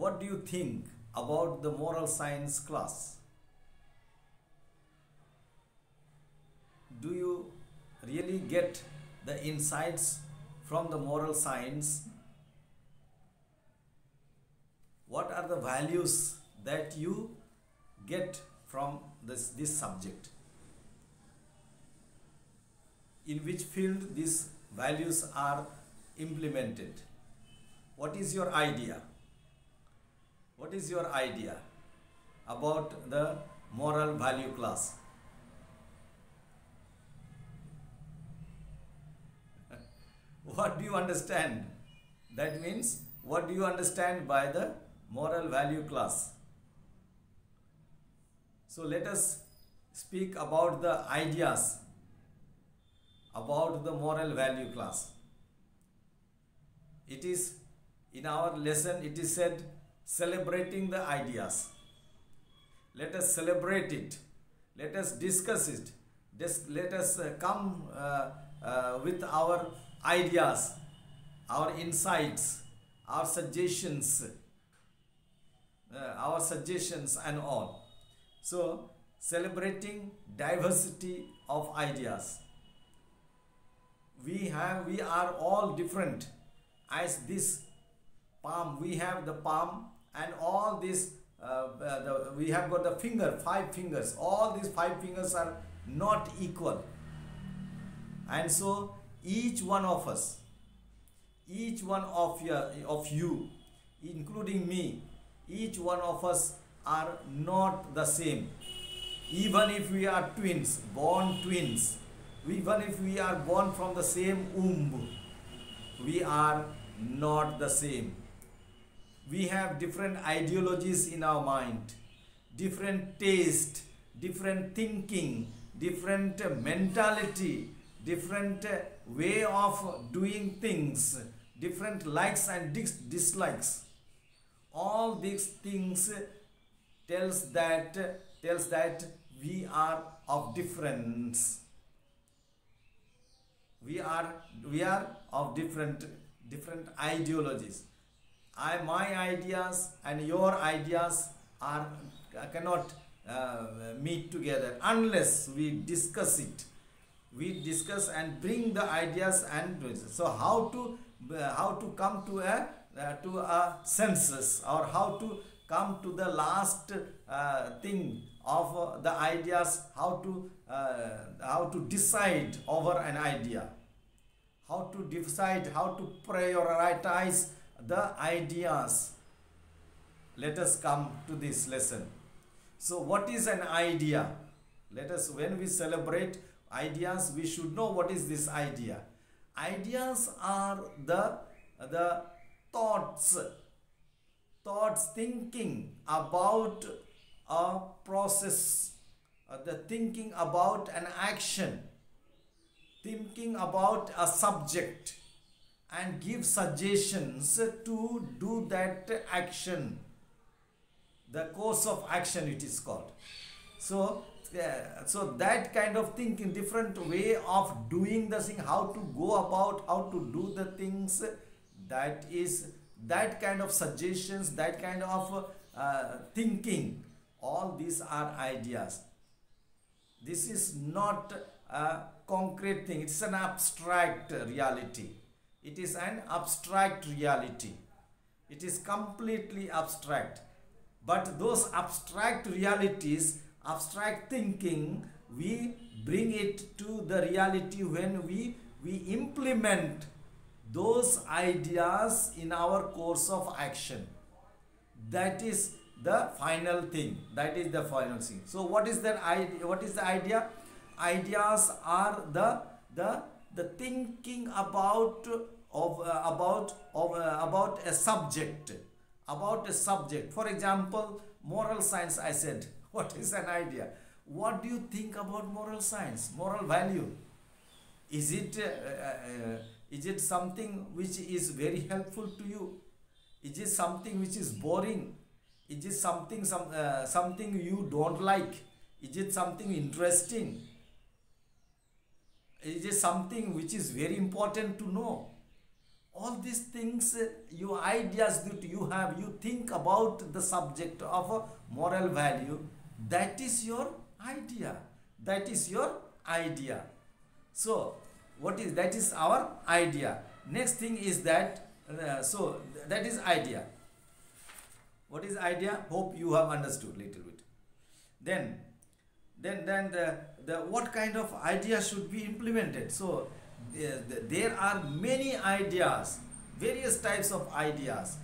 what do you think about the moral science class? Do you really get the insights from the moral science? What are the values that you get from this subject? In which field these values are implemented? What is your idea? What is your idea about the moral value class? What do you understand? That means, what do you understand by the moral value class? So let us speak about the ideas about the moral value class. It is in our lesson, it is said, celebrating the ideas. Let us celebrate it. Let us discuss it. Let us come with our ideas, our insights, our suggestions and all. So, celebrating diversity of ideas. We are all different. As this palm, we have the palm, and all this we have got the finger, 5 fingers. All these 5 fingers are not equal, and so each one of us, each one of you, including me, each one of us are not the same. Even if we are twins, born twins, even if we are born from the same womb, we are not the same. We have different ideologies in our mind, different taste, different thinking, different mentality, different way of doing things, different likes and dislikes. All these things tells that we are of difference. We are of different ideologies. My ideas and your ideas cannot meet together unless we discuss it. We discuss and bring the ideas, and so how to come to a census, or how to come to the last thing of the ideas, how to decide over an idea, how to decide, how to prioritize the ideas. Let us come to this lesson. So what is an idea? Let us, when we celebrate ideas, we should know what is this idea. Ideas are the thoughts, thinking about a process, the thinking about an action, thinking about a subject, and give suggestions to do that action. The course of action, it is called. So that kind of thinking, different way of doing the thing, how to go about, how to do the things, that kind of suggestions, that kind of thinking, all these are ideas. This is not a concrete thing, it's an abstract reality. It is an abstract reality. It is completely abstract. But those abstract realities, abstract thinking, we bring it to the reality when we implement those ideas in our course of action. That is the final thing. That is the final thing. So what is that idea? What is the idea? Ideas are the thinking about a subject. About a subject. For example, moral science, I said. What is an idea? What do you think about moral science? Moral value? Is it something which is very helpful to you? Is it something which is boring? Is it something you don't like? Is it something interesting? Is it something which is very important to know? all these things, your ideas that you have, you think about the subject of a moral value, that is your idea. That is your idea. So what is that? Is our idea. Next thing is that so that is idea. What is idea? Hope you have understood little bit. Then the what kind of idea should be implemented? So there are many ideas, various types of ideas.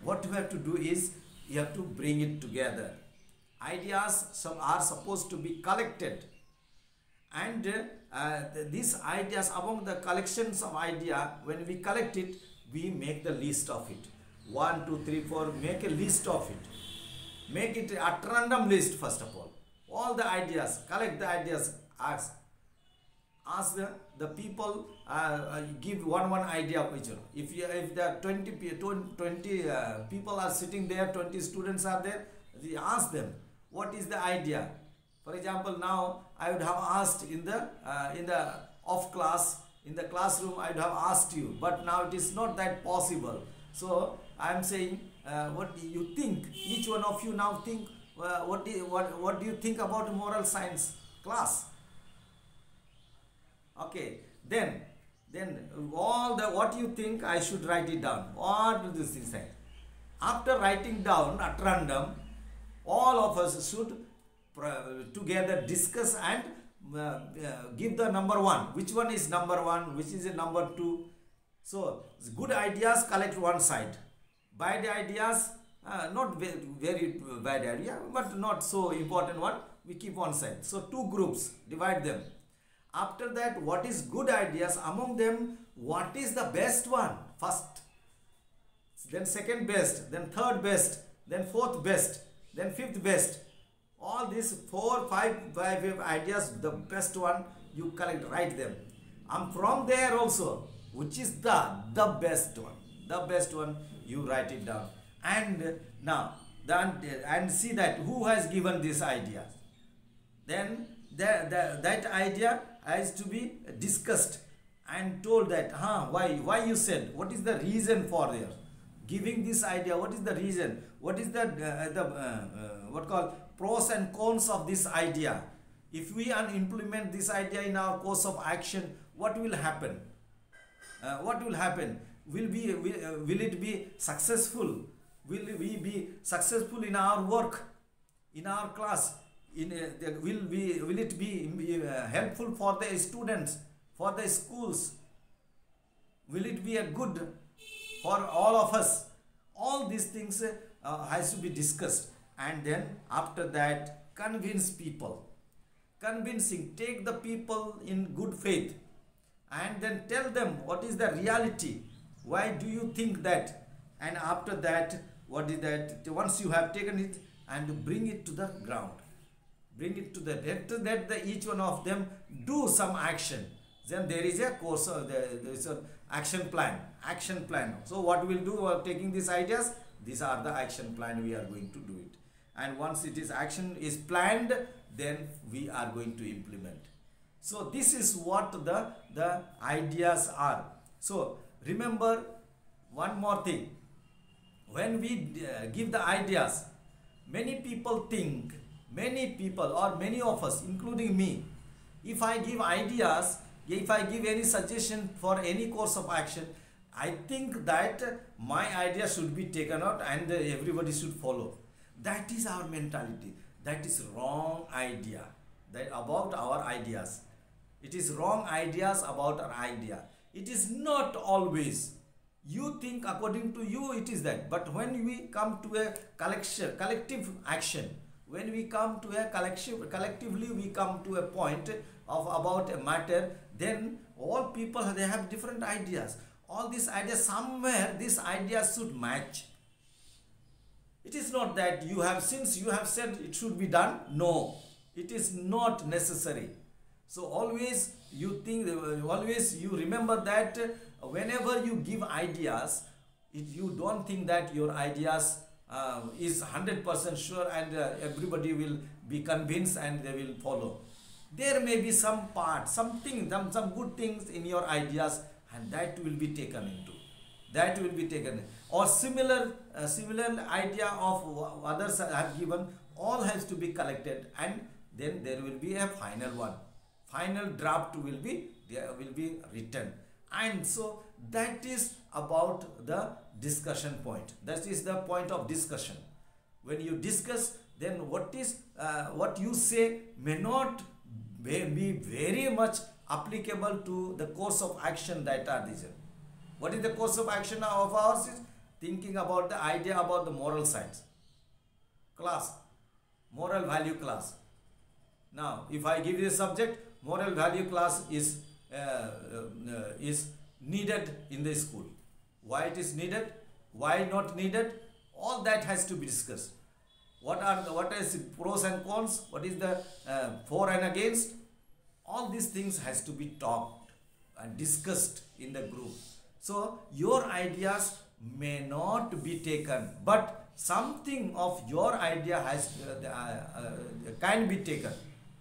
What you have to do is you have to bring it together. Ideas some are supposed to be collected, and these ideas, among the collections of idea, when we collect it, we make the list of it. 1 2 3 4, make a list of it. Make it a random list. First of all the ideas, collect the ideas. Ask the people, give one idea of each one. If there are 20 people are sitting there, 20 students are there, ask them what is the idea. For example, now I would have asked in the off class, in the classroom, I would have asked you, but now it is not that possible. So I am saying, what do you think? Each one of you now think, what do you think about moral science class? Okay, then all the what you think, I should write it down. What do this thing say? After writing down at random, all of us should together discuss and give the number 1. Which one is number 1? Which is a number 2? So good ideas collect one side. Bad ideas, not very bad idea, but not so important one, we keep one side. So 2 groups, divide them. After that, what is good ideas? Among them, what is the best one? First, then second best, then third best, then fourth best, then fifth best. All these 4, 5 ideas, the best one you collect, write them. And from there also, which is the best one? The best one, you write it down. And now, and see that who has given this idea. Then that idea has to be discussed and told that why you said, what is the reason for their giving this idea, what is the reason, what is the what called pros and cons of this idea. If we implement this idea in our course of action, what will happen? What will happen? Will it be successful? Will we be successful in our work, in our class? Will it be helpful for the students, for the schools? Will it be a good for all of us? All these things has to be discussed, and then after that, convince people. Convincing, take the people in good faith, and then tell them what is the reality. Why do you think that? And after that, what is that? Once you have taken it, and bring it to the ground. Bring it to the director, that each one of them do some action. Then there is a course, there is an action plan. Action plan. So what we will do, taking these ideas, these are the action plan, we are going to do it. And once it is action is planned, then we are going to implement. So this is what the ideas are. So remember one more thing. When we give the ideas, many people think, many people or many of us, including me, if I give ideas, if I give any suggestion for any course of action, I think that my idea should be taken out and everybody should follow. That is our mentality. That is wrong idea. That about our ideas. It is wrong ideas about our idea. It is not always. You think according to you it is that. But when we come to a collective action, when we come to a collectively we come to a point of about a matter, then all people, they have different ideas. All these ideas, somewhere these ideas should match. It is not that you have, since you have said it should be done, no, it is not necessary. So always you think, always you remember that whenever you give ideas, you don't think that your ideas is 100% sure and everybody will be convinced and they will follow. There may be some part, something, some good things in your ideas and that will be taken into, that will be taken, or similar idea of others have given, all has to be collected, and then there will be a final one, final draft will be there, will be written. And so that is about the discussion point, that is the point of discussion. When you discuss, then what you say may not be very much applicable to the course of action that are there. What is the course of action of ours? Is thinking about the idea about the moral science class, moral value class. Now, if I give you a subject, moral value class is needed in the school. Why it is needed? Why not needed? All that has to be discussed. What is pros and cons? What is the for and against? All these things has to be talked and discussed in the group. So your ideas may not be taken, but something of your idea has can be taken.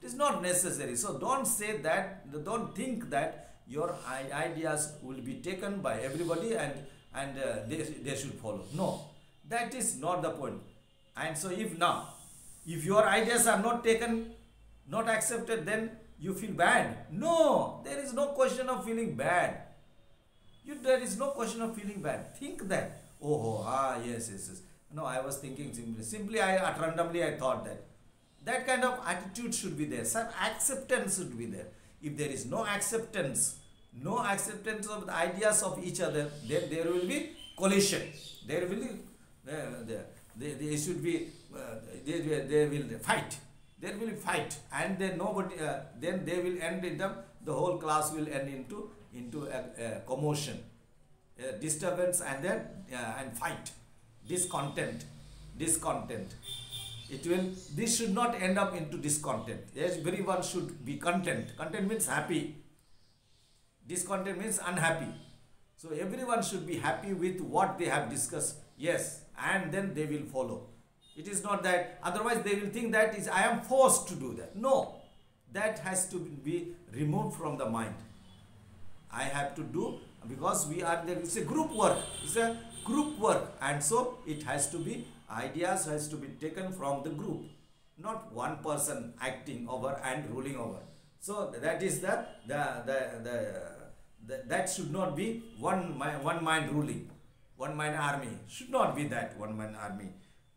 It is not necessary. So don't say that. Don't think that your ideas will be taken by everybody and they should follow. No, that is not the point. And so if your ideas are not taken, not accepted, then you feel bad. No, there is no question of feeling bad. There is no question of feeling bad. Think that, yes. No, I was thinking simply randomly I thought that. That kind of attitude should be there. Some acceptance should be there. If there is no acceptance of the ideas of each other, then there will be collision. There will be, they should be, they will fight. There will be fight, and then nobody. Then they will end in the whole class will end into a commotion, disturbance, and then and fight, discontent. This should not end up into discontent. Everyone should be content. Content means happy. Discontent means unhappy. So everyone should be happy with what they have discussed. Yes, and then they will follow. It is not that, otherwise they will think that I am forced to do that. No, that has to be removed from the mind. I have to do because we are there. It's a group work. It's a group work, and so it has to be, ideas has to be taken from the group, not one person acting over and ruling over. So that is that should not be one mind ruling, one mind army. Should not be that one mind army.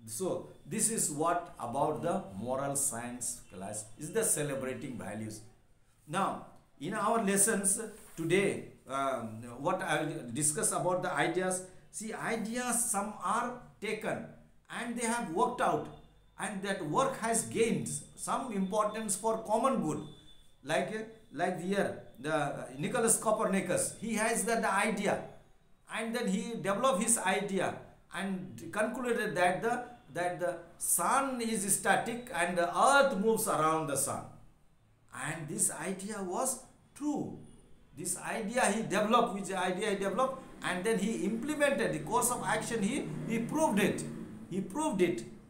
So this is what about the moral science class is the celebrating values. Now in our lessons today, what I will discuss about the ideas. See, ideas, some are taken and they have worked out, and that work has gained some importance for common good. Like here, the Nicholas Copernicus, he has the idea, and then he developed his idea and concluded that the sun is static and the earth moves around the sun. And this idea was true. This idea he developed, and then he implemented the course of action. He proved it.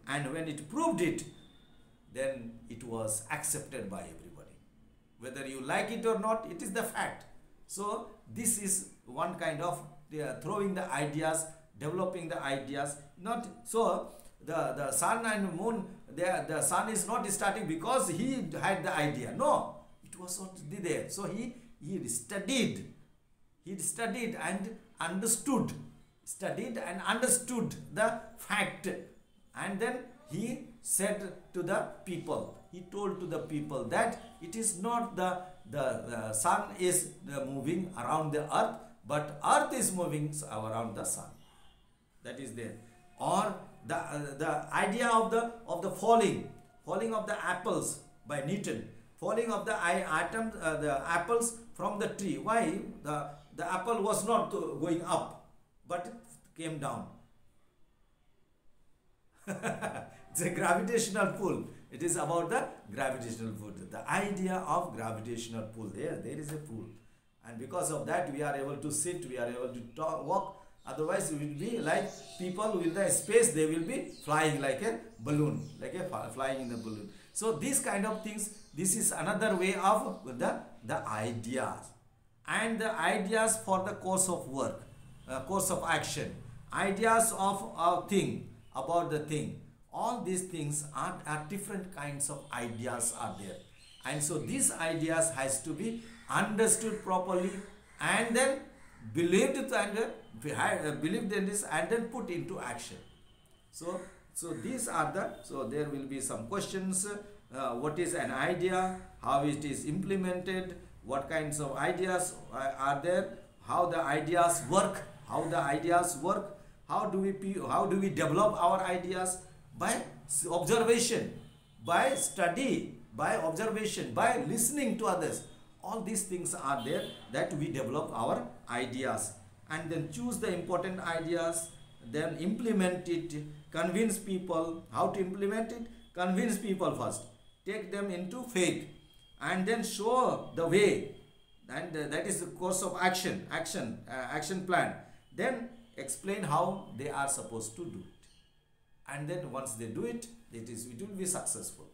And when it proved it, then it was accepted by everybody. Whether you like it or not, it is the fact. So this is one kind of throwing the ideas, developing the ideas. Not so the sun and moon, the sun is not starting because he had the idea. No, it was not there. So he studied and understood. Studied and understood the fact, and then he said to the people, he told to the people that it is not the sun is moving around the earth, but earth is moving around the sun. That is there. Or the idea of the falling of the apples by Newton, falling of the apples from the tree. Why the apple was not going up, but it came down. It's a gravitational pull. It is about the gravitational pull. The idea of gravitational pull. There is a pull. And because of that, we are able to sit, we are able to walk. Otherwise, we will be like people with the space, they will be flying like a balloon, flying in the balloon. So these kind of things, this is another way of the ideas. and the ideas for the course of work, course of action, ideas of a thing, about the thing. All these things are different kinds of ideas are there, and so these ideas has to be understood properly, and then believed and believed in this, and then put into action. So these are the, so there will be some questions. What is an idea, how it is implemented, what kinds of ideas are there, how the ideas work, how do we develop our ideas? By observation, by study, by observation, by listening to others. All these things are there that we develop our ideas, and then choose the important ideas, then implement it, convince people. How to implement it? Convince people first, take them into faith, and then show the way, and that is the course of action plan. Then explain how they are supposed to do it, and then once they do it, it will be successful.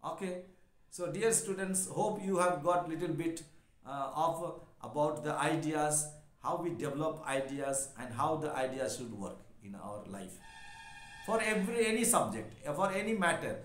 Okay, so dear students, hope you have got little bit of about the ideas, how we develop ideas, and how the ideas should work in our life, for any subject, for any matter.